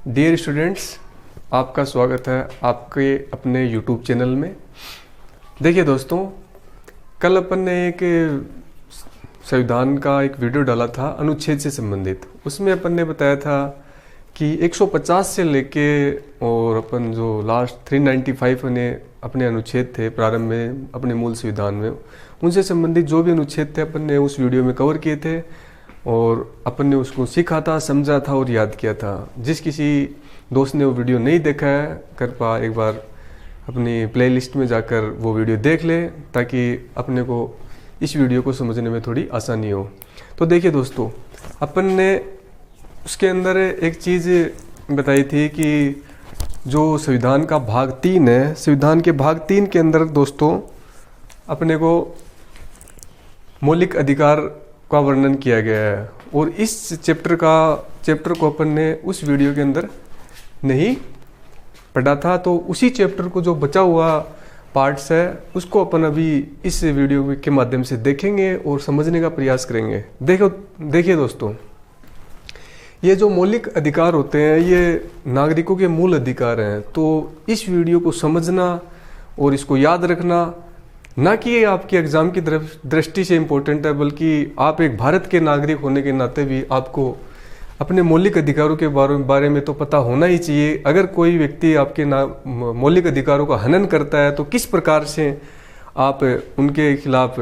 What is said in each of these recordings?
Dear students, आपका स्वागत है आपके अपने यूट्यूब चैनल में। देखिए दोस्तों, कल अपन ने एक संविधान का एक वीडियो डाला था अनुच्छेद से संबंधित। उसमें अपन ने बताया था कि 150 से लेके और अपन जो लास्ट 395 अपने अनुच्छेद थे प्रारंभ में अपने मूल संविधान में, उनसे संबंधित जो भी अनुच्छेद थे अपन ने उस वीडियो में कवर किए थे और अपन ने उसको सीखा था, समझा था और याद किया था। जिस किसी दोस्त ने वो वीडियो नहीं देखा है, कृपया एक बार अपनी प्लेलिस्ट में जाकर वो वीडियो देख ले ताकि अपने को इस वीडियो को समझने में थोड़ी आसानी हो। तो देखिए दोस्तों, अपन ने उसके अंदर एक चीज़ बताई थी कि जो संविधान का भाग 3 है, संविधान के भाग 3 के अंदर दोस्तों अपने को मौलिक अधिकार का वर्णन किया गया है और इस चैप्टर को अपन ने उस वीडियो के अंदर नहीं पढ़ा था। तो उसी चैप्टर को जो बचा हुआ पार्ट्स है उसको अपन अभी इस वीडियो के माध्यम से देखेंगे और समझने का प्रयास करेंगे। देखिए दोस्तों, ये जो मौलिक अधिकार होते हैं ये नागरिकों के मूल अधिकार हैं। तो इस वीडियो को समझना और इसको याद रखना ना कि ये आपके एग्जाम की दृष्टि से इम्पोर्टेंट है, बल्कि आप एक भारत के नागरिक होने के नाते भी आपको अपने मौलिक अधिकारों के बारे में तो पता होना ही चाहिए। अगर कोई व्यक्ति आपके मौलिक अधिकारों का हनन करता है तो किस प्रकार से आप उनके खिलाफ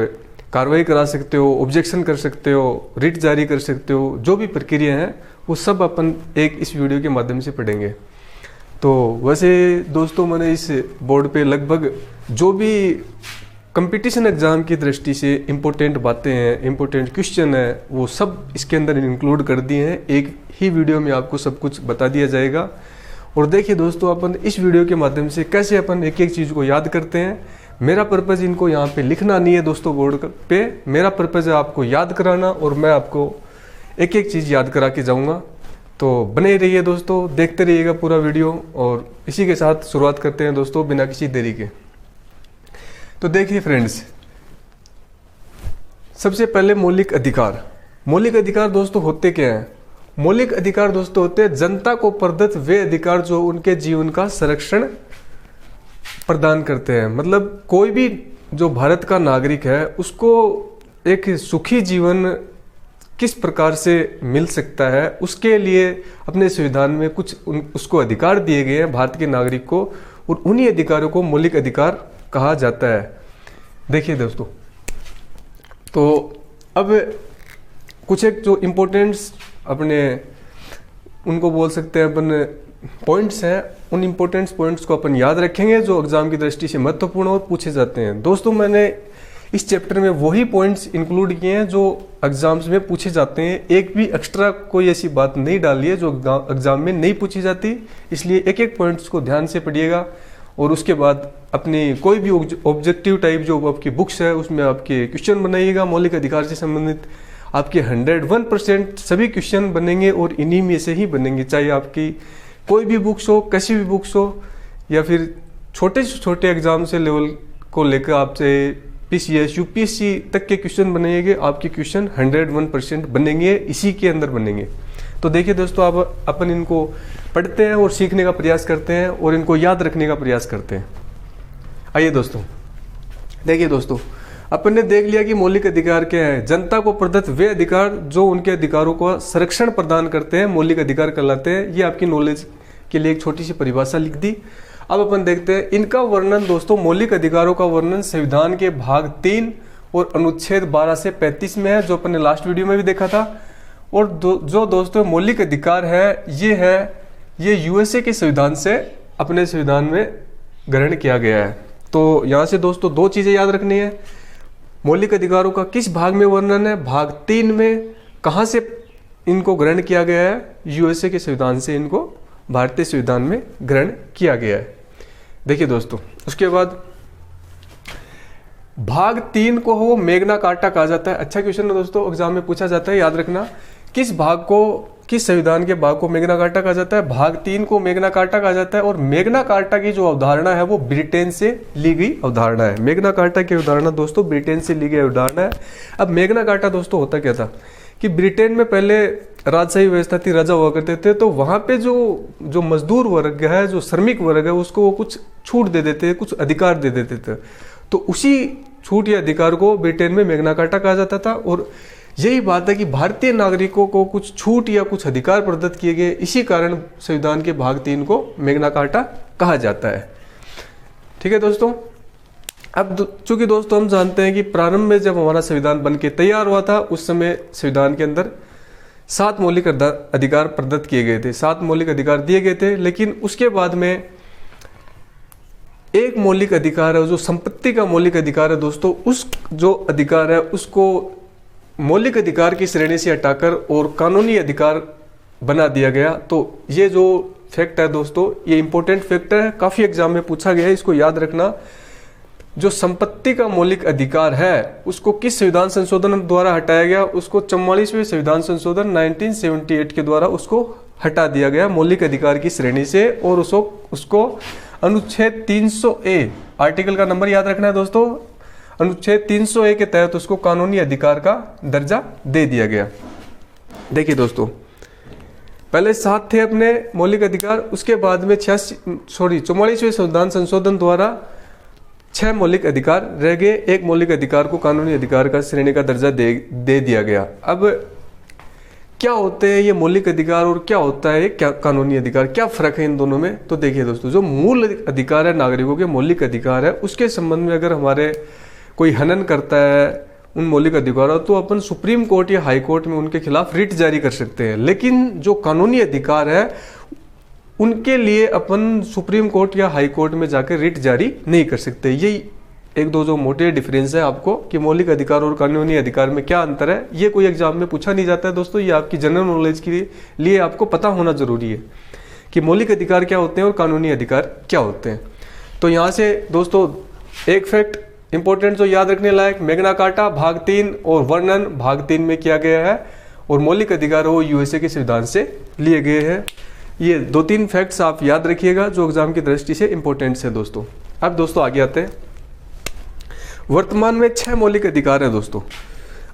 कार्रवाई करा सकते हो, ऑब्जेक्शन कर सकते हो, रिट जारी कर सकते हो, जो भी प्रक्रिया है वो सब अपन एक इस वीडियो के माध्यम से पढ़ेंगे। तो वैसे दोस्तों, मैंने इस बोर्ड पे लगभग जो भी कंपटीशन एग्जाम की दृष्टि से इम्पोर्टेंट बातें हैं, इम्पोर्टेंट क्वेश्चन है, वो सब इसके अंदर इंक्लूड कर दिए हैं। एक ही वीडियो में आपको सब कुछ बता दिया जाएगा। और देखिए दोस्तों, अपन इस वीडियो के माध्यम से कैसे अपन एक एक चीज़ को याद करते हैं। मेरा पर्पज़ इनको यहाँ पे लिखना नहीं है दोस्तों बोर्ड पे, मेरा पर्पज़ है आपको याद कराना और मैं आपको एक एक चीज़ याद करा के जाऊँगा। तो बने रहिए दोस्तों, देखते रहिएगा पूरा वीडियो। और इसी के साथ शुरुआत करते हैं दोस्तों बिना किसी देरी के। तो देखिए फ्रेंड्स, सबसे पहले मौलिक अधिकार। मौलिक अधिकार दोस्तों होते क्या हैं? मौलिक अधिकार दोस्तों होते हैं जनता को प्रदत्त वे अधिकार जो उनके जीवन का संरक्षण प्रदान करते हैं। मतलब कोई भी जो भारत का नागरिक है उसको एक सुखी जीवन किस प्रकार से मिल सकता है, उसके लिए अपने संविधान में कुछ उसको अधिकार दिए गए हैं भारत के नागरिक को, और उन्हीं अधिकारों को मौलिक अधिकार कहा जाता है। देखिए दोस्तों, तो अब कुछ एक जो इम्पोर्टेंट्स अपने उनको बोल सकते हैं अपन पॉइंट्स हैं, उन इम्पोर्टेंट पॉइंट्स को अपन याद रखेंगे जो एग्जाम की दृष्टि से महत्वपूर्ण और पूछे जाते हैं। दोस्तों, मैंने इस चैप्टर में वही पॉइंट्स इंक्लूड किए हैं जो एग्जाम्स में पूछे जाते हैं। एक भी एक्स्ट्रा कोई ऐसी बात नहीं डाली है जो एग्जाम में नहीं पूछी जाती। इसलिए एक एक पॉइंट्स को ध्यान से पढ़िएगा और उसके बाद अपनी कोई भी ऑब्जेक्टिव टाइप जो आपकी बुक्स है उसमें आपके क्वेश्चन बनाइएगा। मौलिक अधिकार से संबंधित आपके 101% सभी क्वेश्चन बनेंगे और इन्हीं में से ही बनेंगे, चाहे आपकी कोई भी बुक्स हो, कैसी भी बुक्स हो, या फिर छोटे से छोटे एग्जाम से लेवल को लेकर आपसे PCS UPSC तक के क्वेश्चन बनेंगे। आपके क्वेश्चन 101% बनेंगे, इसी के अंदर बनेंगे। तो देखिए दोस्तों, अब अपन इनको पढ़ते हैं और सीखने का प्रयास करते हैं और इनको याद रखने का प्रयास करते हैं। आइए दोस्तों, देखिए दोस्तों, अपन ने देख लिया कि मौलिक अधिकार क्या है। जनता को प्रदत्त वे अधिकार जो उनके अधिकारों को संरक्षण प्रदान करते हैं मौलिक अधिकार कहलाते हैं। ये आपकी नॉलेज के लिए एक छोटी सी परिभाषा लिख दी। अब अपन देखते हैं इनका वर्णन। दोस्तों, मौलिक अधिकारों का वर्णन संविधान के भाग 3 और अनुच्छेद 12 से 35 में है, जो अपन ने लास्ट वीडियो में भी देखा था। और जो दोस्तों मौलिक अधिकार है ये USA के संविधान से अपने संविधान में ग्रहण किया गया है। तो यहाँ से दोस्तों दो चीज़ें याद रखनी है। मौलिक अधिकारों का किस भाग में वर्णन है? भाग 3 में। कहाँ से इनको ग्रहण किया गया है? USA के संविधान से इनको भारतीय संविधान में ग्रहण किया गया है। देखिए दोस्तों, उसके बाद भाग 3 को हो मैग्ना कार्टा कहा जाता है। अच्छा क्वेश्चन है दोस्तों, एग्जाम में पूछा जाता है, याद रखना। किस संविधान के भाग को मैग्ना कार्टा कहा जाता है? भाग 3 को मैग्ना कार्टा कहा जाता है। और मैग्ना कार्टा की जो अवधारणा है वो ब्रिटेन से ली गई अवधारणा है। मैग्ना कार्टा की अवधारणा दोस्तों ब्रिटेन से ली गई अवधारणा है। अब मैग्ना कार्टा दोस्तों होता क्या था कि ब्रिटेन में पहले राजशाही व्यवस्था थी, राजा हुआ करते थे, तो वहाँ पे जो मजदूर वर्ग है, जो श्रमिक वर्ग है, उसको वो कुछ छूट दे देते, कुछ अधिकार दे देते थे। तो उसी छूट या अधिकार को ब्रिटेन में मैग्ना कार्टा कहा जाता था। और यही बात है कि भारतीय नागरिकों को कुछ छूट या कुछ अधिकार प्रदत्त किए गए, इसी कारण संविधान के भाग 3 को मैग्ना कार्टा कहा जाता है। ठीक है दोस्तों। अब चूंकि दोस्तों हम जानते हैं कि प्रारंभ में जब हमारा संविधान बन के तैयार हुआ था, उस समय संविधान के अंदर 7 मौलिक अधिकार प्रदत्त किए गए थे, 7 मौलिक अधिकार दिए गए थे। लेकिन उसके बाद में एक मौलिक अधिकार है, जो संपत्ति का मौलिक अधिकार है दोस्तों, उस जो अधिकार है उसको मौलिक अधिकार की श्रेणी से हटाकर और कानूनी अधिकार बना दिया गया। तो ये जो फैक्ट है दोस्तों, ये इंपॉर्टेंट फैक्ट है, काफी एग्जाम में पूछा गया है, इसको याद रखना। जो संपत्ति का मौलिक अधिकार है उसको किस संविधान संशोधन द्वारा हटाया गया? उसको 44वें संविधान संशोधन 1978 के द्वारा उसको हटा दिया गया मौलिक अधिकार की श्रेणी से, और उसको अनुच्छेद 300A, आर्टिकल का नंबर याद रखना है दोस्तों, अनुच्छेद 300A के तहत उसको कानूनी अधिकार का दर्जा दे दिया गया। देखिए दोस्तों, पहले 7 थे अपने मौलिक अधिकार, उसके बाद में 44वें संविधान संशोधन द्वारा 6 मौलिक अधिकार रह गए। एक मौलिक अधिकार को कानूनी अधिकार का श्रेणी का दर्जा दे दिया गया। अब क्या होते हैं ये मौलिक अधिकार और क्या होता है क्या कानूनी अधिकार, क्या फर्क है इन दोनों में? तो देखिए दोस्तों, जो मूल अधिकार है नागरिकों के, मौलिक अधिकार है, उसके संबंध में अगर हमारे कोई हनन करता है उन मौलिक अधिकारों, तो अपन सुप्रीम कोर्ट या हाई कोर्ट में उनके खिलाफ रिट जारी कर सकते हैं। लेकिन जो कानूनी अधिकार है उनके लिए अपन सुप्रीम कोर्ट या हाई कोर्ट में जाकर रिट जारी नहीं कर सकते। यही एक दो जो मोटे डिफरेंस है आपको कि मौलिक अधिकार और कानूनी अधिकार में क्या अंतर है। ये कोई एग्जाम में पूछा नहीं जाता है दोस्तों, ये आपकी जनरल नॉलेज के लिए आपको पता होना जरूरी है कि मौलिक अधिकार क्या होते हैं और कानूनी अधिकार क्या होते हैं। तो यहाँ से दोस्तों एक फैक्ट इंपॉर्टेंट जो याद रखने लायक, मैग्ना कार्टा भाग 3 और वर्णन भाग 3 में किया गया है, और मौलिक अधिकार वो यूएसए के संविधान से लिए गए हैं। ये 2-3 फैक्ट्स आप याद रखिएगा जो एग्जाम की दृष्टि से इंपॉर्टेंट है दोस्तों। अब दोस्तों आगे आते हैं। वर्तमान में 6 मौलिक अधिकार हैं दोस्तों।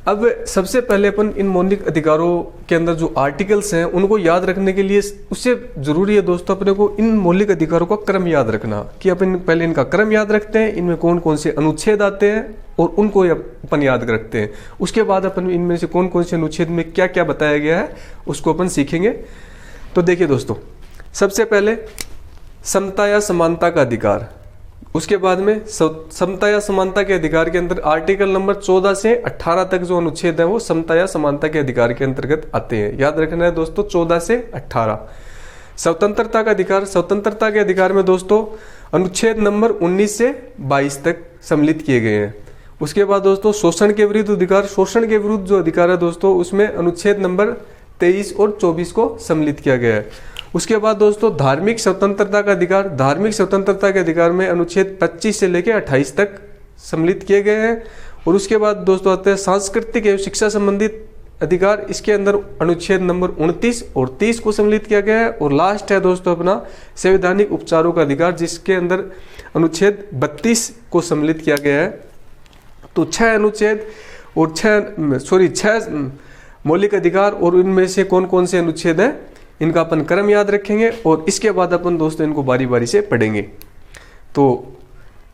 अब सबसे पहले अपन इन मौलिक अधिकारों के अंदर जो आर्टिकल्स हैं उनको याद रखने के लिए उससे जरूरी है दोस्तों अपने को इन मौलिक अधिकारों का क्रम याद रखना, कि अपन पहले इनका क्रम याद रखते हैं, इनमें कौन कौन से अनुच्छेद आते हैं और उनको अपन याद रखते हैं। उसके बाद अपन इनमें से कौन कौन से अनुच्छेद में क्या क्या बताया गया है उसको अपन सीखेंगे। तो देखिए दोस्तों, सबसे पहले समता या समानता का अधिकार, उसके बाद में समता या समानता के अधिकार के अंदर आर्टिकल नंबर 14 से 18 तक जो अनुच्छेद है वो समता या समानता के अधिकार के अंतर्गत आते हैं। याद रखना है दोस्तों 14 से 18। स्वतंत्रता का अधिकार, स्वतंत्रता के अधिकार में दोस्तों अनुच्छेद नंबर 19 से 22 तक सम्मिलित किए गए हैं। उसके बाद दोस्तों शोषण के विरुद्ध अधिकार, शोषण के विरुद्ध जो अधिकार है दोस्तों उसमें अनुच्छेद नंबर 23 और 24 को सम्मिलित किया गया है। उसके बाद दोस्तों धार्मिक स्वतंत्रता का अधिकार, धार्मिक स्वतंत्रता के अधिकार में अनुच्छेद 25 से लेकर 28 तक सम्मिलित किए गए हैं। और उसके बाद दोस्तों आते हैं सांस्कृतिक एवं शिक्षा संबंधित अधिकार, इसके अंदर अनुच्छेद नंबर 29 और 30 को सम्मिलित किया गया है। और लास्ट है दोस्तों अपना संवैधानिक उपचारों का अधिकार, जिसके अंदर अनुच्छेद 32 को सम्मिलित किया गया है। तो 6 अनुच्छेद और 6 मौलिक अधिकार, और इनमें से कौन कौन से अनुच्छेद हैं इनका अपन क्रम याद रखेंगे और इसके बाद अपन दोस्तों इनको बारी बारी से पढ़ेंगे। तो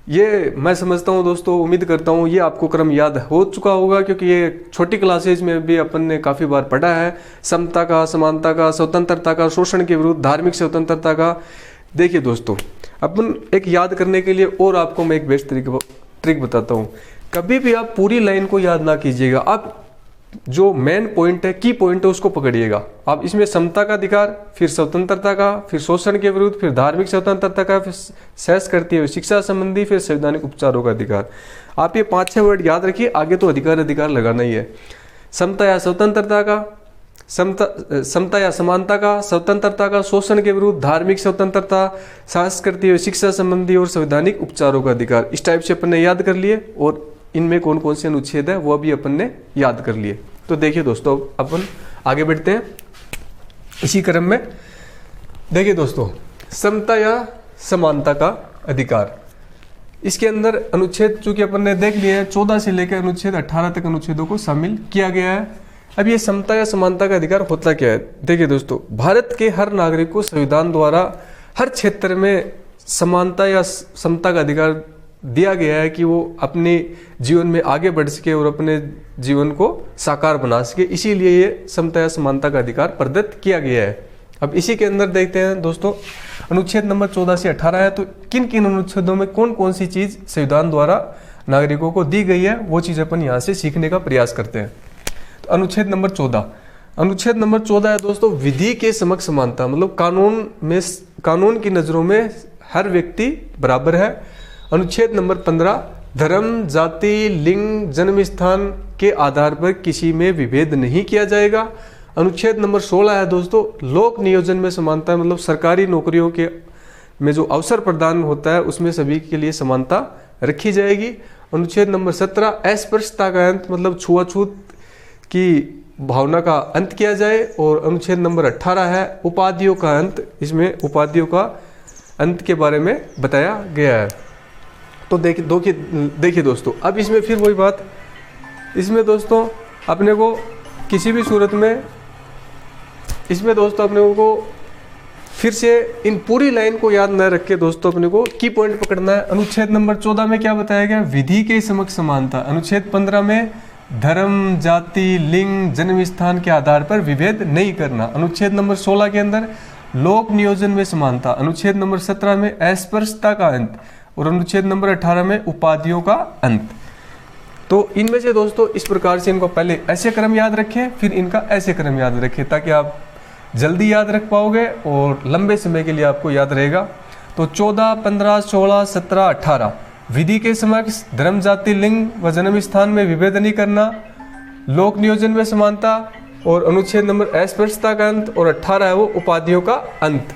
ये मैं समझता हूँ दोस्तों, उम्मीद करता हूँ ये आपको क्रम याद हो चुका होगा, क्योंकि ये छोटी क्लासेज में भी अपन ने काफ़ी बार पढ़ा है। समता का, समानता का, स्वतंत्रता का, शोषण के विरुद्ध, धार्मिक स्वतंत्रता का। देखिए दोस्तों, अपन एक याद करने के लिए और आपको मैं एक बेस्ट ट्रिक बताता हूँ। कभी भी आप पूरी लाइन को याद ना कीजिएगा, आप जो मेन पॉइंट है, की पॉइंट है, उसको पकड़िएगा। आप इसमें समता का अधिकार, फिर स्वतंत्रता का, फिर शोषण के विरुद्ध, फिर धार्मिक स्वतंत्रता का, फिर सहज करती है शिक्षा संबंधी, फिर संवैधानिक उपचारों का अधिकार। आप ये 5-6 वर्ड याद रखिए, आगे तो अधिकार लगाना ही है। समता या स्वतंत्रता का, समता या समानता का, स्वतंत्रता का, शोषण के विरुद्ध, धार्मिक स्वतंत्रता, सहज करती है शिक्षा संबंधी और संवैधानिक उपचारों का अधिकार। इस टाइप से अपन ने याद कर लिए और इनमें कौन कौन से अनुच्छेद है वो भी अपन ने याद कर लिए। तो देखिए दोस्तों, अपन आगे बढ़ते हैं इसी क्रम में। देखिए दोस्तों, समता या समानता का अधिकार, इसके अंदर अनुच्छेद चूंकि अपन ने देख लिए हैं 14 से लेकर अनुच्छेद 18 तक अनुच्छेदों को शामिल किया गया है। अब ये समता या समानता का अधिकार होता क्या है? देखिए दोस्तों, भारत के हर नागरिक को संविधान द्वारा हर क्षेत्र में समानता या समता का अधिकार दिया गया है कि वो अपने जीवन में आगे बढ़ सके और अपने जीवन को साकार बना सके। इसीलिए ये समता या समानता का अधिकार प्रदत्त किया गया है। अब इसी के अंदर देखते हैं दोस्तों, अनुच्छेद नंबर 14 से 18 है, तो किन किन अनुच्छेदों में कौन कौन सी चीज संविधान द्वारा नागरिकों को दी गई है, वो चीज अपन यहाँ से सीखने का प्रयास करते हैं। तो अनुच्छेद नंबर 14, अनुच्छेद नंबर 14 है दोस्तों, विधि के समक्ष समानता, मतलब कानून की नजरों में हर व्यक्ति बराबर है। अनुच्छेद नंबर 15, धर्म, जाति, लिंग, जन्म स्थान के आधार पर किसी में विभेद नहीं किया जाएगा। अनुच्छेद नंबर 16 है दोस्तों, लोक नियोजन में समानता, मतलब सरकारी नौकरियों के में जो अवसर प्रदान होता है उसमें सभी के लिए समानता रखी जाएगी। अनुच्छेद नंबर 17, अस्पृश्यता का अंत, मतलब छुआछूत की भावना का अंत किया जाए। और अनुच्छेद नंबर 18 है, उपाधियों का अंत, इसमें उपाधियों का अंत के बारे में बताया गया है। तो देखिए दोस्तों, अब इसमें फिर वही बात, इसमें दोस्तों अपने को किसी भी सूरत में, इसमें दोस्तों अपने को फिर से इन पूरी लाइन को याद न रख के दोस्तों अपने को की पॉइंट पकड़ना है। अनुच्छेद नंबर 14 में क्या बताया गया? विधि के समक्ष समानता। अनुच्छेद 15 में धर्म, जाति, लिंग, जन्म स्थान के आधार पर विभेद नहीं करना। अनुच्छेद नंबर 16 के अंदर लोक नियोजन में समानता। अनुच्छेद नंबर 17 में अस्पृश्यता का अंत। और अनुच्छेद नंबर 18 में उपाधियों का अंत। तो इनमें से दोस्तों इस प्रकार से इनको पहले ऐसे क्रम याद रखें, फिर इनका ऐसे क्रम याद रखें, ताकि आप जल्दी याद रख पाओगे और लंबे समय के लिए आपको याद रहेगा। तो 14, 15, 16, 17, 18, विधि के समक्ष, धर्म, जाति, लिंग व जन्म स्थान में विभेद नहीं करना, लोक नियोजन में समानता, और अनुच्छेद नंबर अस्पृश्यता का अंत, और 18 है वो उपाधियों का अंत।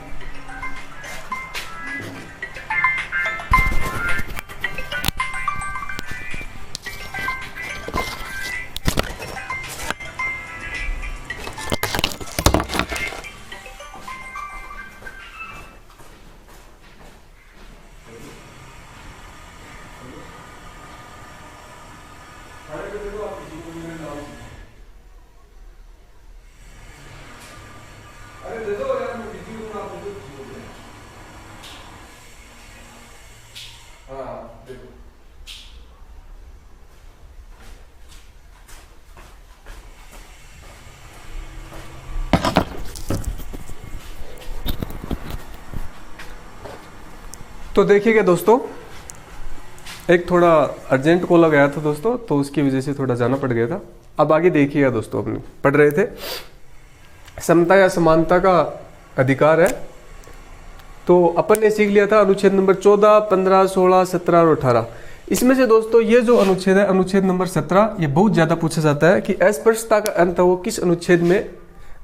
तो देखिएगा दोस्तों, एक थोड़ा अर्जेंट कॉल आ गया था दोस्तों, तो उसकी वजह से थोड़ा जाना पड़ गया था। अब आगे देखिएगा दोस्तों, अपने पढ़ रहे थे समता या समानता का अधिकार है। तो अपन ने सीख लिया था अनुच्छेद नंबर 14, 15, 16, 17 और 18। इसमें से दोस्तों ये जो अनुच्छेद है, अनुच्छेद नंबर 17, ये बहुत ज्यादा पूछा जाता है कि अस्पृश्यता का अंत वो किस अनुच्छेद में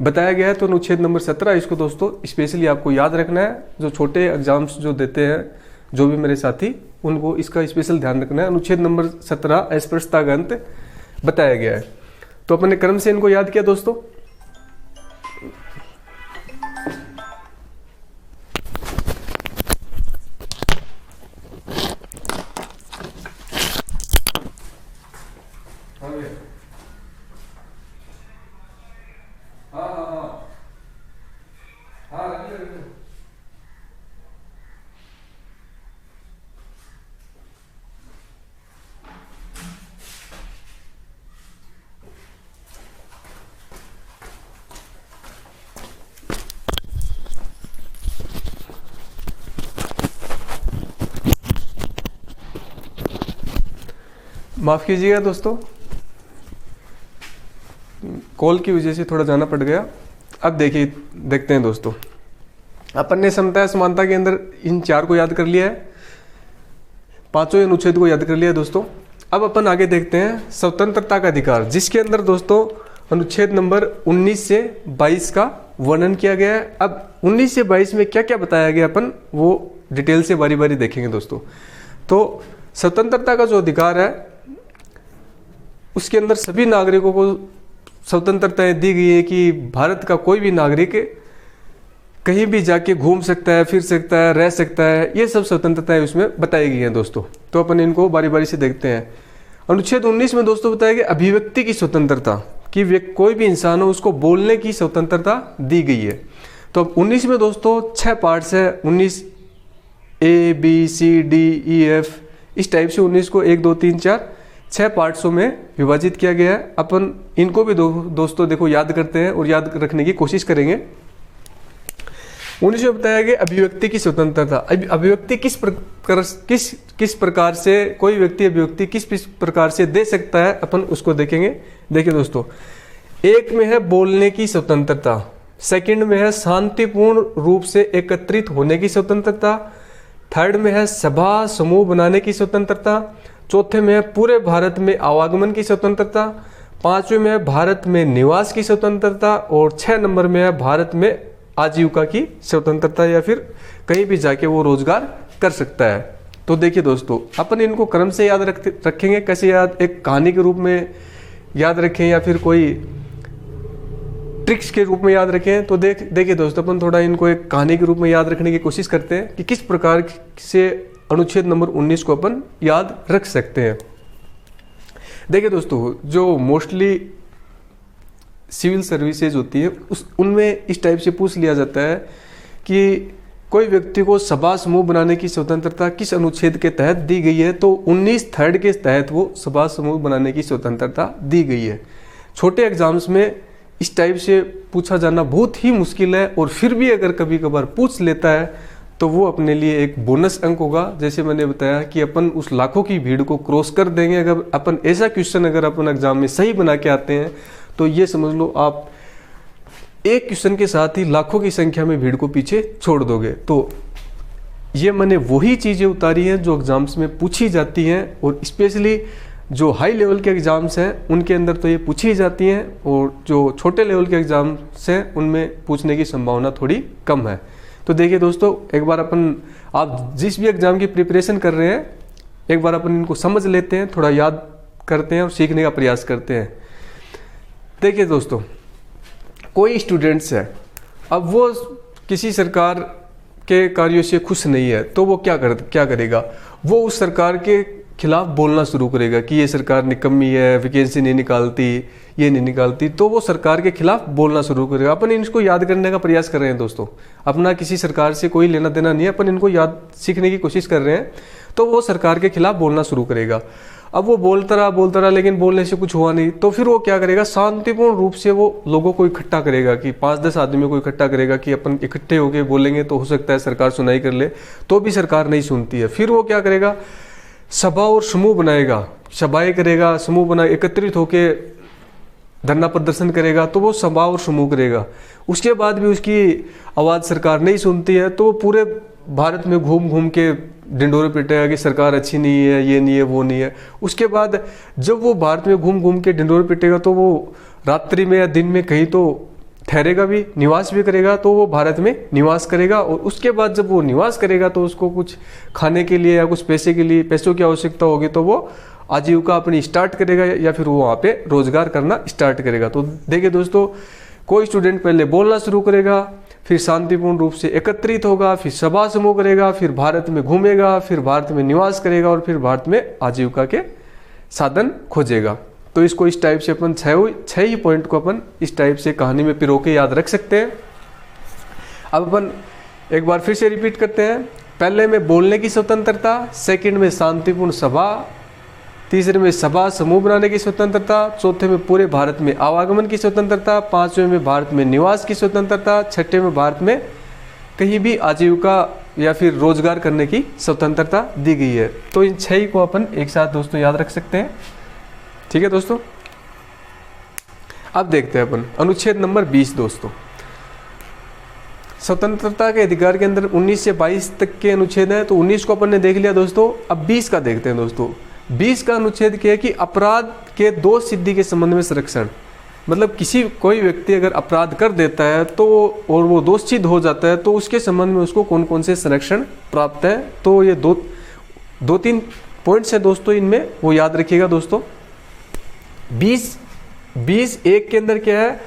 बताया गया है। तो अनुच्छेद नंबर 17, इसको दोस्तों स्पेशली आपको याद रखना है। जो छोटे एग्जाम्स जो देते हैं जो भी मेरे साथी, उनको इसका स्पेशल ध्यान रखना है। अनुच्छेद नंबर 17 अस्पृश्यता का अंत बताया गया है। तो अपने क्रम से इनको याद किया दोस्तों। माफ कीजिएगा दोस्तों, कॉल की वजह से थोड़ा जाना पड़ गया। अब देखते हैं दोस्तों, अपन ने समता समानता के अंदर इन 4 को याद कर लिया है, 5 अनुच्छेद को याद कर लिया है दोस्तों। अब अपन आगे देखते हैं स्वतंत्रता का अधिकार, जिसके अंदर दोस्तों अनुच्छेद नंबर 19 से 22 का वर्णन किया गया है। अब 19 से 22 में क्या क्या बताया गया, अपन वो डिटेल से बारी बारी देखेंगे दोस्तों। तो स्वतंत्रता का जो अधिकार है, उसके अंदर सभी नागरिकों को स्वतंत्रताएं दी गई है कि भारत का कोई भी नागरिक कहीं भी जाके घूम सकता है, फिर सकता है, रह सकता है। ये सब स्वतंत्रताएं उसमें बताई गई हैं दोस्तों। तो अपन इनको बारी बारी से देखते हैं। अनुच्छेद 19 में दोस्तों बताया गया अभिव्यक्ति की स्वतंत्रता। कि कोई भी इंसान हो उसको बोलने की स्वतंत्रता दी गई है। तो अब 19 में दोस्तों 6 पार्ट्स है, 19 ABCDEF इस टाइप से 19 को 1 2 3 4 6 पार्ट्सों में विभाजित किया गया है। अपन इनको भी दोस्तों देखो याद करते हैं और याद रखने की कोशिश करेंगे। 19 में बताया गया अभिव्यक्ति की स्वतंत्रता। अभिव्यक्ति किस प्रकार से कोई व्यक्ति अभिव्यक्ति किस प्रकार से दे सकता है, अपन उसको देखेंगे। देखिए दोस्तों, एक में है बोलने की स्वतंत्रता, सेकंड में है शांतिपूर्ण रूप से एकत्रित होने की स्वतंत्रता, थर्ड में है सभा समूह बनाने की स्वतंत्रता, चौथे में है पूरे भारत में आवागमन की स्वतंत्रता, पांचवें में है भारत में निवास की स्वतंत्रता और 6 नंबर में है भारत में आजीविका की स्वतंत्रता, या फिर कहीं भी जाके वो रोजगार कर सकता है। तो देखिए दोस्तों, अपन इनको क्रम से याद रखेंगे। कैसे याद, एक कहानी के रूप में याद रखें या फिर कोई ट्रिक्स के रूप में याद रखें। तो देखिए दोस्तों, अपन थोड़ा इनको एक कहानी के रूप में याद रखने की कोशिश करते हैं कि किस प्रकार से अनुच्छेद नंबर 19 को अपन याद रख सकते हैं। देखिए दोस्तों, जो मोस्टली सिविल सर्विसेज होती है उनमें इस टाइप से पूछ लिया जाता है कि कोई व्यक्ति को सभा समूह बनाने की स्वतंत्रता किस अनुच्छेद के तहत दी गई है। तो 19 थर्ड के तहत वो सभा समूह बनाने की स्वतंत्रता दी गई है। छोटे एग्जाम्स में इस टाइप से पूछा जाना बहुत ही मुश्किल है, और फिर भी अगर कभी कभार पूछ लेता है तो वो अपने लिए एक बोनस अंक होगा। जैसे मैंने बताया कि अपन उस लाखों की भीड़ को क्रॉस कर देंगे अगर अपन ऐसा क्वेश्चन अगर अपन एग्जाम में सही बना के आते हैं, तो ये समझ लो आप एक क्वेश्चन के साथ ही लाखों की संख्या में भीड़ को पीछे छोड़ दोगे। तो ये मैंने वही चीजें उतारी हैं जो एग्जाम्स में पूछी जाती हैं, और स्पेशली जो हाई लेवल के एग्जाम्स हैं उनके अंदर तो ये पूछी जाती हैं, और जो छोटे लेवल के एग्जाम्स हैं उनमें पूछने की संभावना थोड़ी कम है। तो देखिए दोस्तों, एक बार आप जिस भी एग्जाम की प्रिपरेशन कर रहे हैं, एक बार अपन इनको समझ लेते हैं, थोड़ा याद करते हैं और सीखने का प्रयास करते हैं। देखिए दोस्तों, कोई स्टूडेंट्स है, अब वो किसी सरकार के कार्यों से खुश नहीं है, तो वो क्या करेगा, वो उस सरकार के खिलाफ बोलना शुरू करेगा कि ये सरकार निकम्मी है, वैकेंसी नहीं निकालती, ये नहीं निकालती, तो वो सरकार के खिलाफ बोलना शुरू करेगा। अपन इनको याद करने का प्रयास कर रहे हैं दोस्तों, अपना किसी सरकार से कोई लेना देना नहीं है, अपन इनको याद सीखने की कोशिश कर रहे हैं। तो वो सरकार के खिलाफ बोलना शुरू करेगा। अब वो बोलता रहा लेकिन बोलने से कुछ हुआ नहीं, तो फिर वो क्या करेगा, शांतिपूर्ण रूप से वो लोगों को इकट्ठा करेगा कि 5-10 आदमियों को इकट्ठा करेगा कि अपन इकट्ठे होकर बोलेंगे तो हो सकता है सरकार सुनाई कर ले, तो भी सरकार नहीं सुनती है। फिर वो क्या करेगा, सभा और समूह बनाएगा, सभाएं करेगा, समूह बना एकत्रित होके धरना प्रदर्शन करेगा, तो वो सभा और समूह करेगा। उसके बाद भी उसकी आवाज़ सरकार नहीं सुनती है, तो पूरे भारत में घूम घूम के ढिंडोरे पीटेगा कि सरकार अच्छी नहीं है, ये नहीं है, वो नहीं है। उसके बाद जब वो भारत में घूम घूम के ढिंडोरे पीटेगा, तो वो रात्रि में या दिन में कहीं तो ठहरेगा भी, निवास भी करेगा, तो वो भारत में निवास करेगा। और उसके बाद जब वो निवास करेगा तो उसको कुछ खाने के लिए या कुछ पैसों की आवश्यकता होगी, तो वो आजीविका अपनी स्टार्ट करेगा या फिर वो वहाँ पे रोजगार करना स्टार्ट करेगा। तो देखिए दोस्तों, कोई स्टूडेंट पहले बोलना शुरू करेगा, फिर शांतिपूर्ण रूप से एकत्रित होगा, फिर सभा समूह करेगा, फिर भारत में घूमेगा, फिर भारत में निवास करेगा और फिर भारत में आजीविका के साधन खोजेगा। तो इसको इस टाइप से अपन छह ही पॉइंट को अपन इस टाइप से कहानी में पिरो के याद रख सकते हैं। अब अपन एक बार फिर से रिपीट करते हैं। पहले में बोलने की स्वतंत्रता, सेकंड में शांतिपूर्ण सभा, तीसरे में सभा समूह बनाने की स्वतंत्रता, चौथे में पूरे भारत में आवागमन की स्वतंत्रता, पांचवें में भारत में निवास की स्वतंत्रता, छठे में भारत में कहीं भी आजीविका या फिर रोजगार करने की स्वतंत्रता दी गई है। तो इन 6 को अपन एक साथ दोस्तों याद रख सकते हैं। ठीक है दोस्तों, अब देखते हैं अपन अनुच्छेद नंबर 20 दोस्तों। स्वतंत्रता के अधिकार के अंदर 19 से 22 तक के अनुच्छेद हैं, तो 19 को अपन ने देख लिया दोस्तों। अब 20 का देखते हैं दोस्तों। 20 का अनुच्छेद क्या है कि अपराध के दोष सिद्धि के संबंध में संरक्षण, मतलब कोई व्यक्ति अगर अपराध कर देता है तो और वो दोष सिद्ध हो जाता है, तो उसके संबंध में उसको कौन कौन से संरक्षण प्राप्त है। तो ये दो तीन पॉइंट्स है दोस्तों, इनमें वो याद रखिएगा दोस्तों। 20(1) के अंदर क्या है,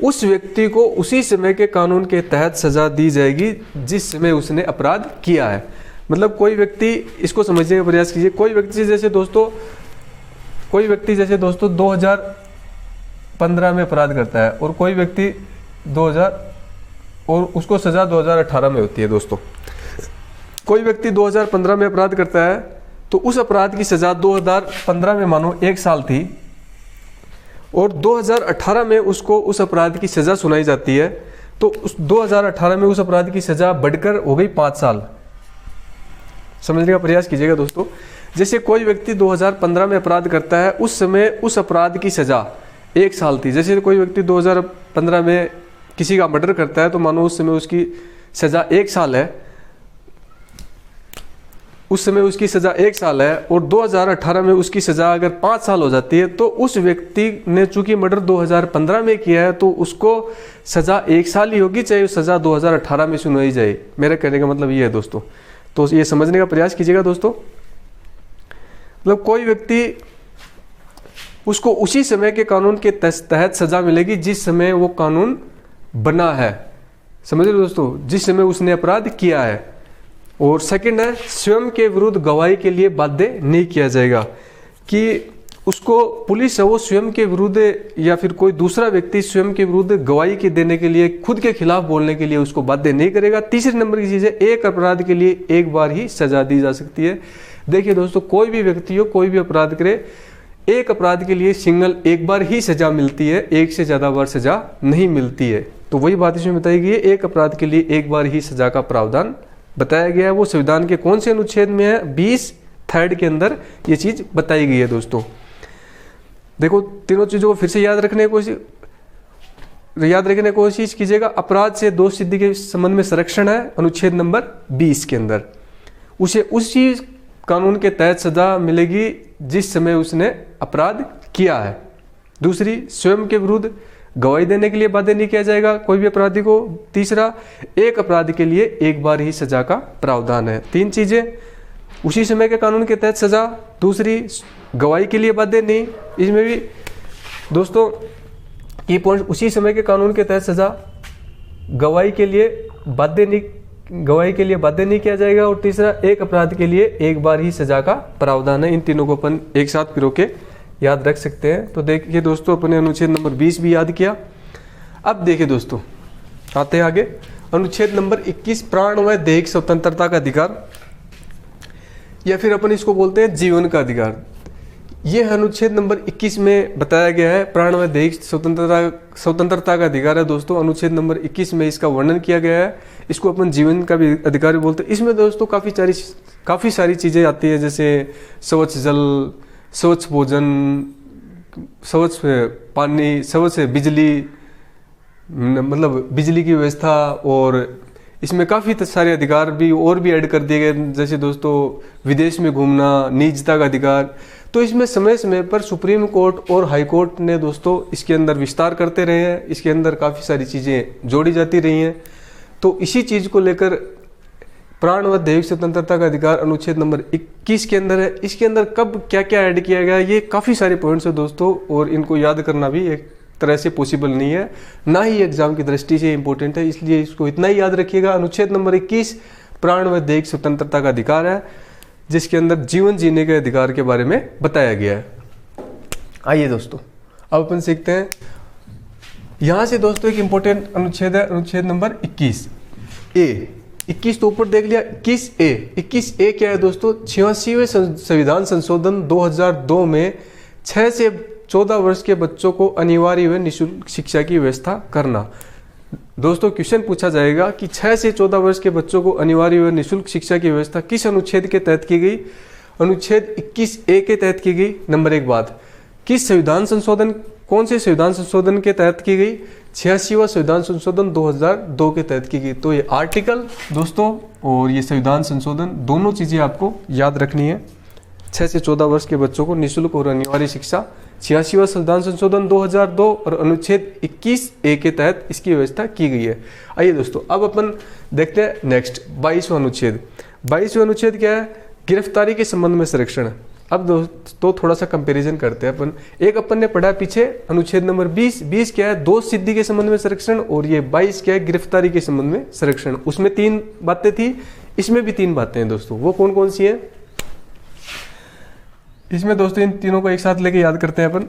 उस व्यक्ति को उसी समय के कानून के तहत सजा दी जाएगी जिस समय उसने अपराध किया है। मतलब कोई व्यक्ति, इसको समझने का प्रयास कीजिए, कोई व्यक्ति जैसे दोस्तों 2015 में अपराध करता है और कोई व्यक्ति 2000 और उसको सजा 2018 में होती है दोस्तों। कोई व्यक्ति 2015 में अपराध करता है तो उस अपराध की सजा 2015 में मानो 1 साल थी और 2018 में उसको उस अपराध की सजा सुनाई जाती है, तो उस 2018 में उस अपराध की सजा बढ़कर हो गई 5 साल। समझने का प्रयास कीजिएगा दोस्तों। जैसे कोई व्यक्ति 2015 में अपराध करता है, उस समय उस अपराध की सजा 1 साल थी। जैसे कोई व्यक्ति 2015 में किसी का मर्डर करता है तो मानो उस समय उसकी सजा 1 साल है, उस समय उसकी सजा 1 साल है और 2018 में उसकी सजा अगर 5 साल हो जाती है तो उस व्यक्ति ने चूंकि मर्डर 2015 में किया है तो उसको सजा 1 साल ही होगी, चाहे सजा 2018 में सुनाई जाए। मेरा कहने का मतलब ये है दोस्तों, तो ये समझने का प्रयास कीजिएगा दोस्तों। मतलब कोई व्यक्ति उसको उसी समय के कानून के तहत सजा मिलेगी जिस समय वो कानून बना है। समझ रहे दोस्तों, जिस समय उसने अपराध किया है। और सेकंड है, स्वयं के विरुद्ध गवाही के लिए बाध्य नहीं किया जाएगा, कि उसको पुलिस है वो स्वयं के विरुद्ध या फिर कोई दूसरा व्यक्ति स्वयं के विरुद्ध गवाही के देने के लिए, खुद के खिलाफ बोलने के लिए उसको बाध्य नहीं करेगा। तीसरे नंबर की चीज है, एक अपराध के लिए एक बार ही सजा दी जा सकती है। देखिए दोस्तों, कोई भी व्यक्ति हो, कोई भी अपराध करे, एक अपराध के लिए सिंगल एक बार ही सजा मिलती है, एक से ज्यादा बार सजा नहीं मिलती है। तो वही बात इसमें बताई गई है, एक अपराध के लिए एक बार ही सजा का प्रावधान बताया गया है। वो संविधान के कौन से अनुच्छेद में है? 20(3) के अंदर ये चीज बताई गई है दोस्तों। देखो, तीनों चीजों को फिर से याद रखने की कोशिश कीजिएगा। अपराध से दोष सिद्धि के संबंध में संरक्षण है अनुच्छेद नंबर 20 के अंदर। उसे उसी कानून के तहत सजा मिलेगी जिस समय उसने अपराध किया है। दूसरी, स्वयं के विरुद्ध गवाही देने के लिए बाध्य नहीं किया जाएगा कोई भी अपराधी को। तीसरा, एक अपराध के लिए एक बार ही सजा का प्रावधान है। 3 चीजें, उसी समय के कानून के तहत सजा, दूसरी गवाही के लिए बाध्य नहीं, इसमें भी दोस्तों ये पॉइंट, उसी समय के कानून के तहत सजा, गवाही के लिए बाध्य नहीं किया जाएगा, और तीसरा, एक अपराध के लिए एक बार ही सजा का प्रावधान है। इन तीनों को अपन एक साथ पिरो के याद रख सकते हैं। तो देखिए दोस्तों, अपने अनुच्छेद नंबर 20 भी याद किया। अब देखिए दोस्तों, आते हैं आगे। अनुच्छेद नंबर 21, प्राण व दैहिक स्वतंत्रता का अधिकार, या फिर अपन इसको बोलते हैं जीवन का अधिकार। यह अनुच्छेद नंबर 21 में बताया गया है, प्राण व दैहिक स्वतंत्रता का अधिकार है दोस्तों। अनुच्छेद नंबर 21 में इसका वर्णन किया गया है। इसको अपन जीवन का भी अधिकार भी बोलते हैं। इसमें दोस्तों काफ़ी सारी चीज़ें आती है, जैसे स्वच्छ जल, स्वच्छ भोजन, स्वच्छ पानी, स्वच्छ बिजली, मतलब बिजली की व्यवस्था, और इसमें काफ़ी सारे अधिकार भी और भी ऐड कर दिए गए, जैसे दोस्तों विदेश में घूमना, निजता का अधिकार। तो इसमें समय समय पर सुप्रीम कोर्ट और हाई कोर्ट ने दोस्तों इसके अंदर विस्तार करते रहे हैं, इसके अंदर काफ़ी सारी चीज़ें जोड़ी जाती रही हैं। तो इसी चीज़ को लेकर प्राण व दैहिक स्वतंत्रता का अधिकार अनुच्छेद नंबर 21 के अंदर है। इसके अंदर कब क्या क्या ऐड किया गया, ये काफ़ी सारे पॉइंट्स है दोस्तों, और इनको याद करना भी एक तरह से पॉसिबल नहीं है, ना ही एग्जाम की दृष्टि से इंपॉर्टेंट है, इसलिए इसको इतना ही याद रखिएगा। अनुच्छेद नंबर 21 प्राण व दैहिक स्वतंत्रता का अधिकार है, जिसके अंदर जीवन जीने के अधिकार के बारे में बताया गया है। आइए दोस्तों, अब अपन सीखते हैं। यहां से दोस्तों एक इंपॉर्टेंट अनुच्छेद है, अनुच्छेद नंबर 21(a). 21 तो ऊपर देख लिया। 21(a). 21(a) क्या है दोस्तों? 86वें संविधान संशोधन 2002 में 6 से 14 वर्ष के बच्चों को अनिवार्य व निःशुल्क शिक्षा की व्यवस्था करना। दोस्तों क्वेश्चन पूछा जाएगा कि 6 से 14 वर्ष के बच्चों को अनिवार्य व निःशुल्क शिक्षा की व्यवस्था किस अनुच्छेद के तहत की गई? अनुच्छेद 21(a) के तहत की गई। नंबर 1 बात, किस संविधान संशोधन, कौन से संविधान संशोधन के तहत की गई? 86वां संविधान संशोधन 2002 के तहत की गई। तो ये आर्टिकल दोस्तों और ये संविधान संशोधन दोनों चीजें आपको याद रखनी है। 6 से 14 वर्ष के बच्चों को निःशुल्क और अनिवार्य शिक्षा, 86वां संविधान संशोधन 2002 और अनुच्छेद 21(a) के तहत इसकी व्यवस्था की गई है। आइए दोस्तों, अब अपन देखते हैं नेक्स्ट 22वां अनुच्छेद। 22वां अनुच्छेद क्या है? गिरफ्तारी के संबंध में संरक्षण। अब दोस्तों थोड़ा सा कंपैरिजन करते हैं अपन। एक अपन ने पढ़ा पीछे अनुच्छेद नंबर 20 क्या है? दोष सिद्धि के संबंध में संरक्षण, और ये 22 क्या है? गिरफ्तारी के संबंध में संरक्षण। उसमें 3 बातें थी, इसमें भी 3 बातें हैं दोस्तों। वो कौन कौन सी हैं? इसमें दोस्तों इन तीनों को एक साथ लेके याद करते हैं अपन।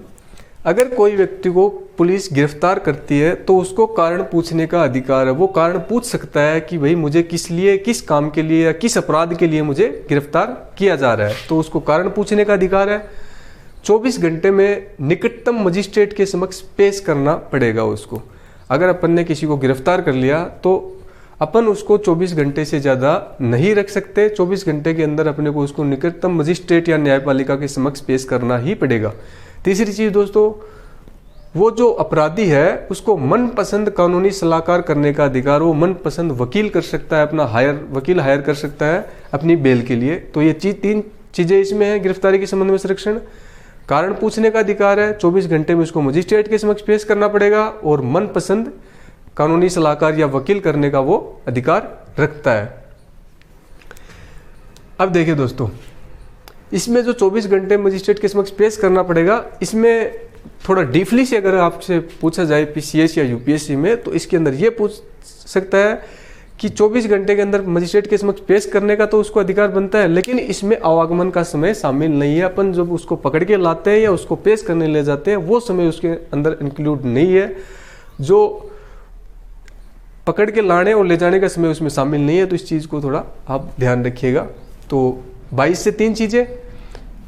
अगर कोई व्यक्ति को पुलिस गिरफ्तार करती है तो उसको कारण पूछने का अधिकार है। वो कारण पूछ सकता है कि भाई मुझे किस लिए, किस काम के लिए या किस अपराध के लिए मुझे गिरफ्तार किया जा रहा है, तो उसको कारण पूछने का अधिकार है। 24 घंटे में निकटतम मजिस्ट्रेट के समक्ष पेश करना पड़ेगा उसको। अगर अपन ने किसी को गिरफ्तार कर लिया तो अपन उसको 24 घंटे से ज़्यादा नहीं रख सकते। 24 घंटे के अंदर अपने को उसको निकटतम मजिस्ट्रेट या न्यायपालिका के समक्ष पेश करना ही पड़ेगा। तीसरी चीज़ दोस्तों, वो जो अपराधी है उसको मनपसंद कानूनी सलाहकार करने का अधिकार, वो मनपसंद वकील कर सकता है, अपना वकील हायर कर सकता है अपनी बेल के लिए। तो ये 3 चीज़ें इसमें है गिरफ्तारी के संबंध में संरक्षण। कारण पूछने का अधिकार है, 24 घंटे में उसको मजिस्ट्रेट के समक्ष पेश करना पड़ेगा, और मनपसंद कानूनी सलाहकार या वकील करने का वो अधिकार रखता है। अब देखिए दोस्तों, इसमें जो 24 घंटे मजिस्ट्रेट के समक्ष पेश करना पड़ेगा, इसमें थोड़ा डीपली से अगर आपसे पूछा जाए पीसीएस या यूपीएससी में, तो इसके अंदर ये पूछ सकता है कि 24 घंटे के अंदर मजिस्ट्रेट के समक्ष पेश करने का तो उसको अधिकार बनता है, लेकिन इसमें आवागमन का समय शामिल नहीं है। अपन जब उसको पकड़ के लाते हैं या उसको पेश करने ले जाते हैं, वो समय उसके अंदर इंक्लूड नहीं है। जो पकड़ के लाने और ले जाने का समय उसमें शामिल नहीं है, तो इस चीज़ को थोड़ा आप ध्यान रखिएगा। तो 22 से 3 चीज़ें,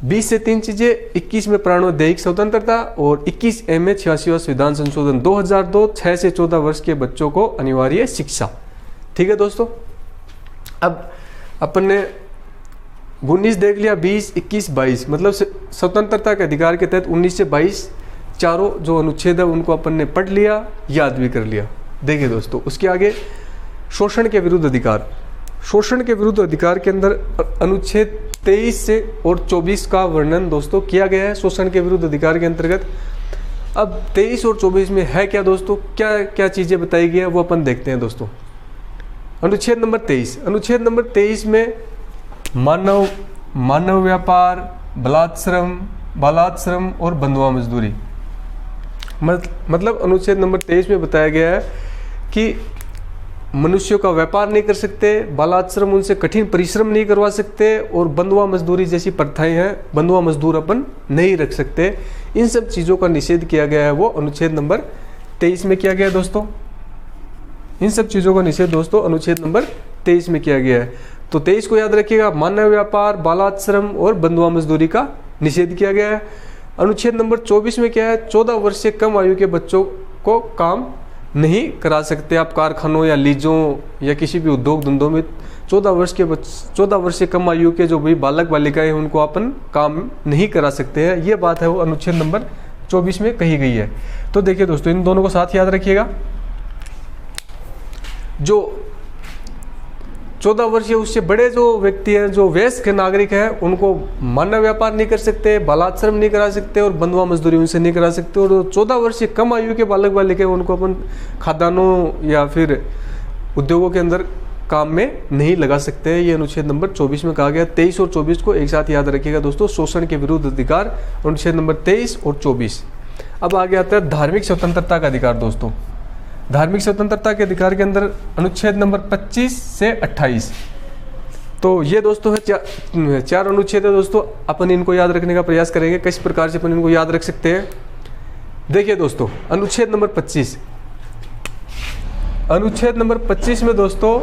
20 से 3 चीज़ें, 21 में प्राणोदैहिक स्वतंत्रता, और 21A में 86वां संविधान संशोधन 2002, 6 से 14 वर्ष के बच्चों को अनिवार्य शिक्षा। ठीक है दोस्तों, अब अपन ने 19 देख लिया, 20, 21, 22, मतलब स्वतंत्रता के अधिकार के तहत 19 से 22 चारों जो अनुच्छेद है उनको अपन ने पढ़ लिया, याद भी कर लिया। देखिए दोस्तों, उसके आगे शोषण के विरुद्ध अधिकार। शोषण के विरुद्ध अधिकार के अंदर अनुच्छेद 23 से और 24 का वर्णन दोस्तों किया गया है शोषण के विरुद्ध अधिकार के अंतर्गत। अब 23 और 24 में है क्या दोस्तों, क्या क्या चीज़ें बताई गई है वो अपन देखते हैं दोस्तों। अनुच्छेद नंबर 23, अनुच्छेद नंबर 23 में मानव व्यापार, बालाश्रम और बंधुआ मजदूरी, मतलब अनुच्छेद नंबर 23 में बताया गया है कि मनुष्यों का व्यापार नहीं कर सकते, बालाश्रम उनसे कठिन परिश्रम नहीं करवा सकते, और बंधुआ मजदूरी जैसी प्रथाएं हैं, बंधुआ मजदूर अपन नहीं रख सकते। इन सब चीज़ों का निषेध किया गया है, वो अनुच्छेद नंबर 23 में किया गया है दोस्तों। इन सब चीज़ों का निषेध दोस्तों अनुच्छेद नंबर 23 में किया गया है। तो 23 को याद रखिएगा, मानव व्यापार, बालाश्रम और बंधुआ मजदूरी का निषेध किया गया है। अनुच्छेद नंबर 24 में क्या है, 14 वर्ष से कम आयु के बच्चों को काम नहीं करा सकते आप कारखानों या लीजों या किसी भी उद्योग धंधों में। 14 वर्ष से कम आयु के जो भी बालक बालिकाएं हैं उनको अपन काम नहीं करा सकते हैं, ये बात है वो अनुच्छेद नंबर 24 में कही गई है। तो देखिए दोस्तों, इन दोनों को साथ याद रखिएगा। जो 14 वर्ष या उससे बड़े जो व्यक्ति हैं, जो वयस्क नागरिक हैं, उनको मानव व्यापार नहीं कर सकते, बालाश्रम नहीं करा सकते और बंधुआ मजदूरी उनसे नहीं करा सकते। और 14 वर्ष से कम आयु के बालक बालिका उनको अपन खादानों या फिर उद्योगों के अंदर काम में नहीं लगा सकते हैं। ये अनुच्छेद नंबर 24 में कहा गया। 23 और 24 को एक साथ याद रखिएगा दोस्तों, शोषण के विरुद्ध अधिकार, अनुच्छेद नंबर 23 और 24। अब आगे आता है धार्मिक स्वतंत्रता का अधिकार दोस्तों। धार्मिक स्वतंत्रता के अधिकार के अंदर अनुच्छेद नंबर 25 से 28। तो ये दोस्तों है चार अनुच्छेद है दोस्तों, अपन इनको याद रखने का प्रयास करेंगे। किस प्रकार से अपन इनको याद रख सकते हैं, देखिए दोस्तों, अनुच्छेद नंबर 25। अनुच्छेद नंबर 25 में दोस्तों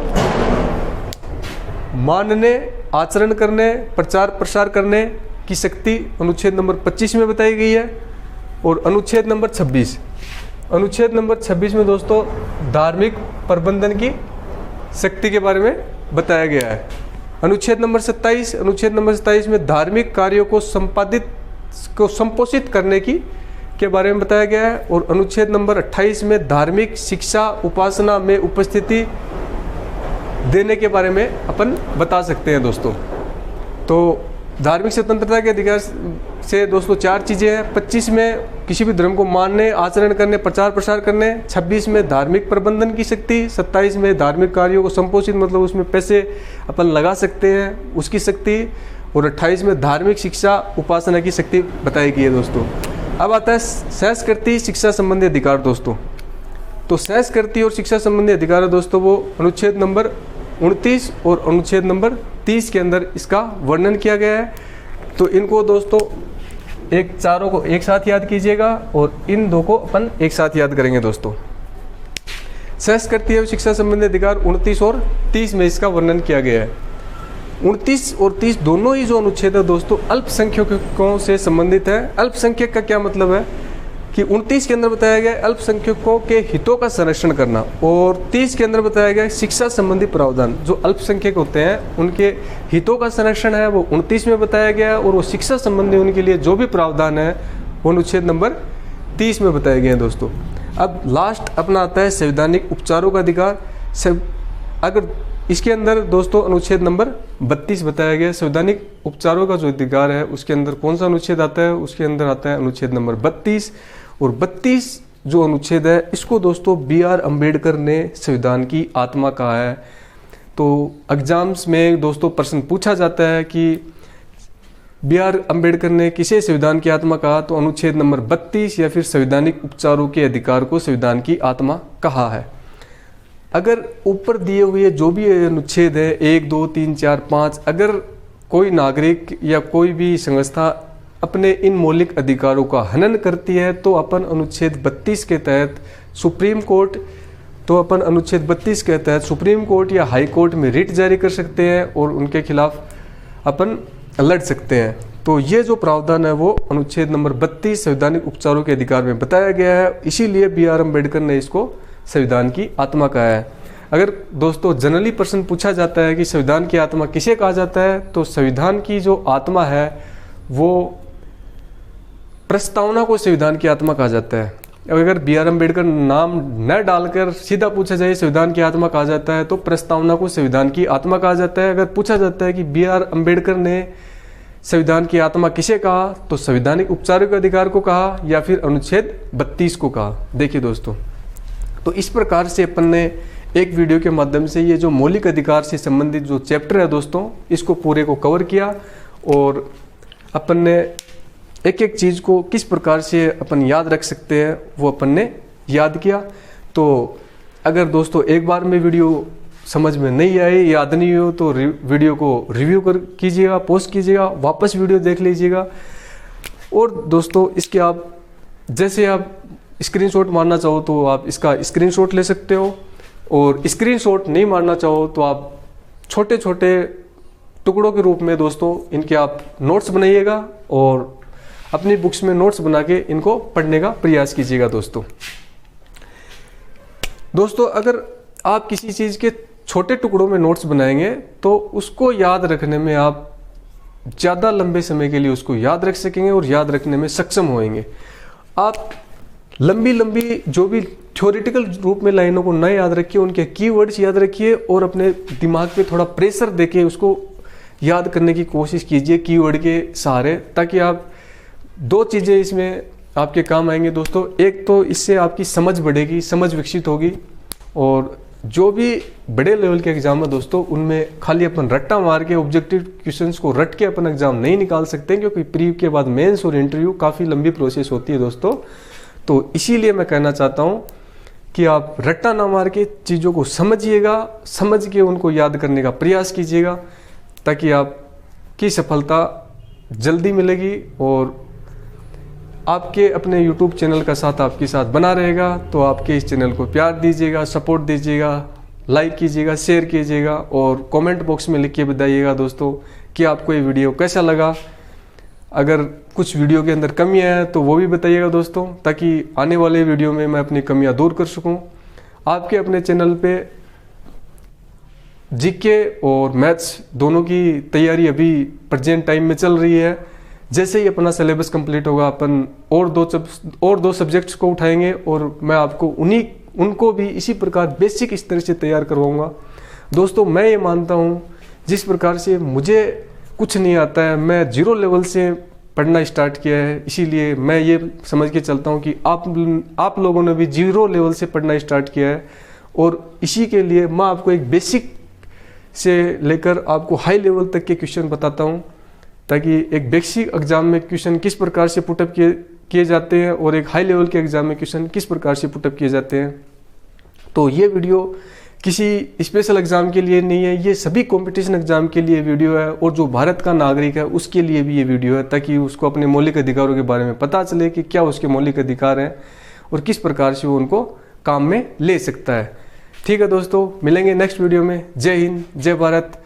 मानने, आचरण करने, प्रचार प्रसार करने की शक्ति अनुच्छेद नंबर 25 में बताई गई है। और अनुच्छेद नंबर 26, अनुच्छेद नंबर 26 में दोस्तों धार्मिक प्रबंधन की शक्ति के बारे में बताया गया है। अनुच्छेद नंबर 27, अनुच्छेद नंबर 27 में धार्मिक कार्यों को संपोषित करने के बारे में बताया गया है। और अनुच्छेद नंबर 28 में धार्मिक शिक्षा उपासना में उपस्थिति देने के बारे में अपन बता सकते हैं दोस्तों। तो धार्मिक स्वतंत्रता के अधिकार से दोस्तों चार चीज़ें हैं। 25 में किसी भी धर्म को मानने, आचरण करने, प्रचार प्रसार करने। 26 में धार्मिक प्रबंधन की शक्ति। 27 में धार्मिक कार्यों को संपोषित, मतलब उसमें पैसे अपन लगा सकते हैं, उसकी शक्ति। और 28 में धार्मिक शिक्षा उपासना की शक्ति बताई गई है दोस्तों। अब आता है संस्कृति शिक्षा संबंधी अधिकार दोस्तों। तो संस्कृति और शिक्षा संबंधी अधिकार है दोस्तों वो अनुच्छेद नंबर 29 और अनुच्छेद नंबर 30 के अंदर इसका वर्णन किया गया है। तो इनको दोस्तों एक चारों को एक साथ याद कीजिएगा और इन दो को अपन एक साथ याद करेंगे दोस्तों। सहस्त्र कर्तव्य शिक्षा संबंधी अधिकार 29 और 30 में इसका वर्णन किया गया है। 29 और 30 दोनों ही जो अनुच्छेद है दोस्तों अल्पसंख्यकों से संबंधित है। अल्पसंख्यक का क्या मतलब है कि 29 के अंदर बताया गया अल्पसंख्यकों के हितों का संरक्षण करना और 30 के अंदर बताया गया शिक्षा संबंधी प्रावधान। जो अल्पसंख्यक होते हैं उनके हितों का संरक्षण है वो 29 में बताया गया और वो शिक्षा संबंधी उनके लिए जो भी प्रावधान है वो अनुच्छेद नंबर 30 में बताए गए हैं दोस्तों। अब लास्ट अपना आता है संवैधानिक उपचारों का अधिकार। अगर इसके अंदर दोस्तों अनुच्छेद नंबर 32 बताया गया। संवैधानिक उपचारों का जो अधिकार है उसके अंदर कौन सा अनुच्छेद आता है, उसके अंदर आता है अनुच्छेद नंबर 32। और 32 जो अनुच्छेद है इसको दोस्तों BR अम्बेडकर ने संविधान की आत्मा कहा है। तो एग्जाम्स में दोस्तों प्रश्न पूछा जाता है कि BR अम्बेडकर ने किसे संविधान की आत्मा कहा, तो अनुच्छेद नंबर 32 या फिर संवैधानिक उपचारों के अधिकार को संविधान की आत्मा कहा है। अगर ऊपर दिए हुए जो भी अनुच्छेद है 1, 2, 3, 4, 5, अगर कोई नागरिक या कोई भी संस्था अपने इन मौलिक अधिकारों का हनन करती है तो अपन अनुच्छेद 32 के तहत सुप्रीम कोर्ट या हाई कोर्ट में रिट जारी कर सकते हैं और उनके खिलाफ अपन लड़ सकते हैं। तो ये जो प्रावधान है वो अनुच्छेद नंबर 32 संवैधानिक उपचारों के अधिकार में बताया गया है। इसीलिए BR अम्बेडकर ने इसको संविधान की आत्मा कहा है। अगर दोस्तों जनरली प्रश्न पूछा जाता है कि संविधान की आत्मा किसे कहा जाता है, तो संविधान की जो आत्मा है वो प्रस्तावना को संविधान की आत्मा कहा जाता है। अगर BR अम्बेडकर नाम न डालकर सीधा पूछा जाए संविधान की आत्मा कहा जाता है तो प्रस्तावना को संविधान की आत्मा कहा जाता है। अगर पूछा जाता है कि BR अम्बेडकर ने संविधान की आत्मा किसे कहा, तो संवैधानिक उपचारों के अधिकार को कहा या फिर अनुच्छेद 32 को कहा। देखिए दोस्तों, तो इस प्रकार से अपन ने एक वीडियो के माध्यम से ये जो मौलिक अधिकार से संबंधित जो चैप्टर है दोस्तों इसको पूरे को कवर किया और अपन ने एक एक चीज़ को किस प्रकार से अपन याद रख सकते हैं वो अपन ने याद किया। तो अगर दोस्तों एक बार में वीडियो समझ में नहीं आई, याद नहीं हो, तो वीडियो को रिव्यू कीजिएगा, पॉज कीजिएगा, वापस वीडियो देख लीजिएगा। और दोस्तों इसके आप जैसे आप स्क्रीनशॉट मारना चाहो तो आप इसका स्क्रीनशॉट ले सकते हो और स्क्रीनशॉट नहीं मारना चाहो तो आप छोटे छोटे टुकड़ों के रूप में दोस्तों इनके आप नोट्स बनाइएगा और अपनी बुक्स में नोट्स बना के इनको पढ़ने का प्रयास कीजिएगा। दोस्तों अगर आप किसी चीज़ के छोटे टुकड़ों में नोट्स बनाएंगे तो उसको याद रखने में आप ज़्यादा लंबे समय के लिए उसको याद रख सकेंगे और याद रखने में सक्षम होंगे। आप लंबी जो भी थ्योरेटिकल रूप में लाइनों को न याद रखिए, उनके कीवर्ड्स याद रखिए और अपने दिमाग पे थोड़ा प्रेशर देके उसको याद करने की कोशिश कीजिए कीवर्ड के सहारे, ताकि आप दो चीज़ें इसमें आपके काम आएंगे दोस्तों। एक तो इससे आपकी समझ बढ़ेगी, समझ विकसित होगी और जो भी बड़े लेवल के एग्जाम है दोस्तों उनमें खाली अपन रट्टा मार के ऑब्जेक्टिव क्वेश्चंस को रट के अपन एग्जाम नहीं निकाल सकते, क्योंकि प्री के बाद मेंस और इंटरव्यू काफ़ी लंबी प्रोसेस होती है दोस्तों। तो इसीलिए मैं कहना चाहता हूँ कि आप रट्टा ना मार के चीज़ों को समझिएगा, समझ के उनको याद करने का प्रयास कीजिएगा, ताकि आपकी सफलता जल्दी मिलेगी और आपके अपने YouTube चैनल का साथ आपके साथ बना रहेगा। तो आपके इस चैनल को प्यार दीजिएगा, सपोर्ट दीजिएगा, लाइक कीजिएगा, शेयर कीजिएगा और कमेंट बॉक्स में लिख के बताइएगा दोस्तों कि आपको ये वीडियो कैसा लगा। अगर कुछ वीडियो के अंदर कमियां हैं तो वो भी बताइएगा दोस्तों, ताकि आने वाले वीडियो में मैं अपनी कमियां दूर कर सकूं। आपके अपने चैनल पे जीके और मैथ्स दोनों की तैयारी अभी प्रेजेंट टाइम में चल रही है। जैसे ही अपना सिलेबस कंप्लीट होगा अपन और दो सब्जेक्ट्स को उठाएंगे और मैं आपको उनको भी इसी प्रकार बेसिक इस तरह से तैयार करवाऊंगा। दोस्तों मैं ये मानता हूँ जिस प्रकार से मुझे कुछ नहीं आता है, मैं 0 लेवल से पढ़ना स्टार्ट किया है, इसीलिए मैं ये समझ के चलता हूँ कि आप लोगों ने भी 0 लेवल से पढ़ना स्टार्ट किया है। और इसी के लिए मैं आपको एक बेसिक से लेकर आपको हाई लेवल तक के क्वेश्चन बताता हूँ, ताकि एक बेसिक एग्जाम में क्वेश्चन किस प्रकार से पुटअप किए जाते हैं और एक हाई लेवल के एग्जाम में क्वेश्चन किस प्रकार से पुटअप किए जाते हैं। तो ये वीडियो किसी स्पेशल एग्ज़ाम के लिए नहीं है, ये सभी कंपटीशन एग्ज़ाम के लिए वीडियो है, और जो भारत का नागरिक है उसके लिए भी ये वीडियो है, ताकि उसको अपने मौलिक अधिकारों के बारे में पता चले कि क्या उसके मौलिक अधिकार हैं और किस प्रकार से वो उनको काम में ले सकता है। ठीक है दोस्तों, मिलेंगे नेक्स्ट वीडियो में। जय हिंद, जय भारत।